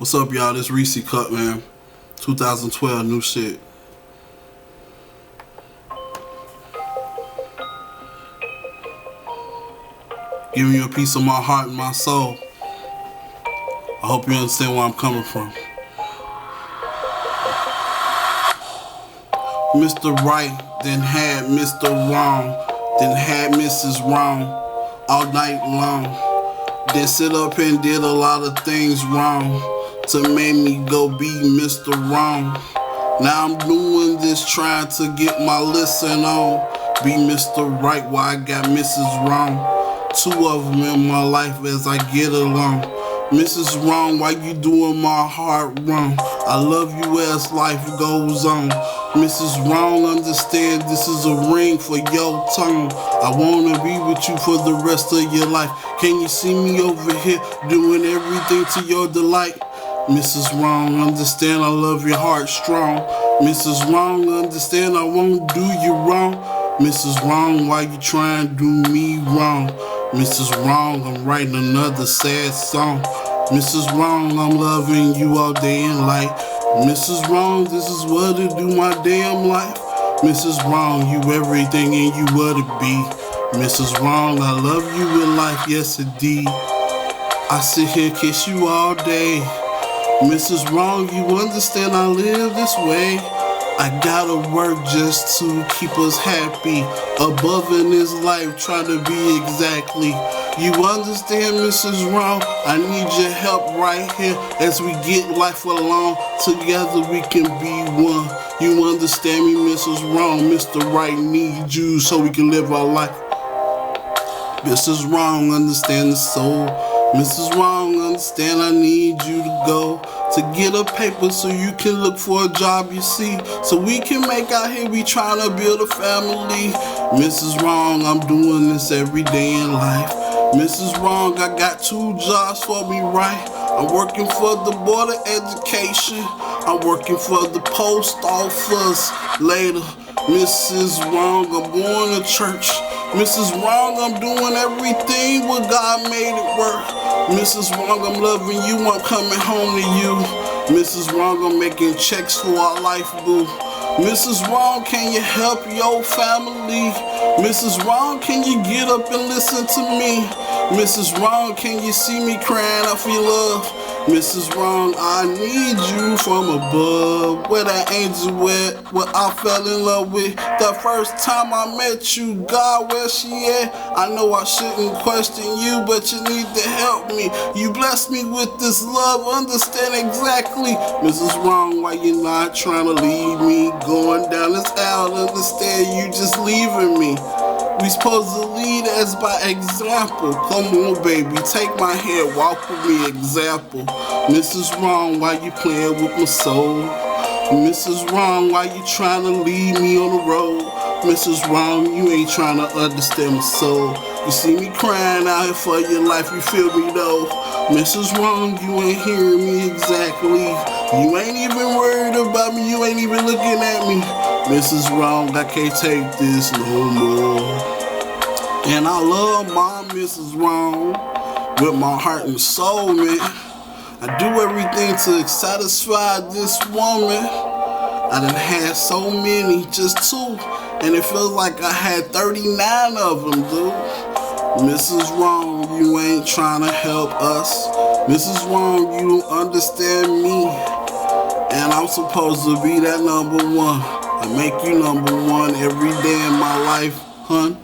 What's up, y'all? This Reece'cee cut, man. 2012, new shit. Giving you a piece of my heart and my soul. I hope you understand where I'm coming from. Mr. Right, then had Mr. Wrong, then had Mrs. Wrong all night long. Then sit up and did a lot of things wrong to make me go be Mr. Wrong. Now I'm doing this trying to get my listen on. Be Mr. Right while I got Mrs. Wrong. Two of them in my life as I get along. Mrs. Wrong, why you doing my heart wrong? I love you as life goes on. Mrs. Wrong, understand this is a ring for your tongue. I wanna be with you for the rest of your life. Can you see me over here doing everything to your delight? Mrs. Wrong, understand I love your heart strong. Mrs. Wrong, understand I won't do you wrong. Mrs. Wrong, why you trying to do me wrong? Mrs. Wrong, I'm writing another sad song. Mrs. Wrong, I'm loving you all day and night. Mrs. Wrong, this is what it do my damn life. Mrs. Wrong, you everything and you what it be. Mrs. Wrong, I love you in life, yes indeed. I sit here kiss you all day. Mrs. Wrong, you understand I live this way. I gotta work just to keep us happy. Above in this life, trying to be exactly. You understand, Mrs. Wrong? I need your help right here as we get life along. Together we can be one. You understand me, Mrs. Wrong? Mr. Right needs you so we can live our life. Mrs. Wrong, understand the soul. Mrs. Wrong, understand I need you to go to get a paper so you can look for a job, you see. So we can make out here, we trying to build a family. Mrs. Wrong, I'm doing this every day in life. Mrs. Wrong, I got 2 jobs for me, right? I'm working for the Board of Education. I'm working for the post office later. Mrs. Wrong, I'm going to church. Mrs. Wrong, I'm doing everything what God made it work. Mrs. Wrong, I'm loving you, I'm coming home to you. Mrs. Wrong, I'm making checks for our life, boo. Mrs. Wrong, can you help your family? Mrs. Wrong, can you get up and listen to me? Mrs. Wrong, can you see me crying out for your love? Mrs. Wrong, I need you from above. Where that angel went, what I fell in love with. The first time I met you, God, where she at? I know I shouldn't question you, but you need to help me. You blessed me with this love, understand exactly. Mrs. Wrong, why you not trying to leave me? Going down this aisle, understand you just leaving me. We supposed to lead as by example. Come on, baby, take my hand, walk with me, example. Mrs. Wrong, why you playing with my soul? Mrs. Wrong, why you trying to lead me on the road? Mrs. Wrong, you ain't trying to understand my soul. You see me crying out here for your life, you feel me though? Mrs. Wrong, you ain't hearing me exactly. You ain't even worried about me, you ain't even looking at me. Mrs. Wrong, I can't take this no more. And I love my Mrs. Wrong with my heart and soul, man. I do everything to satisfy this woman. I done had so many, just 2. And it feels like I had 39 of them, dude. Mrs. Wrong, you ain't trying to help us. Mrs. Wrong, you don't understand me. And I'm supposed to be that number 1. I make you number 1 every day in my life, hun.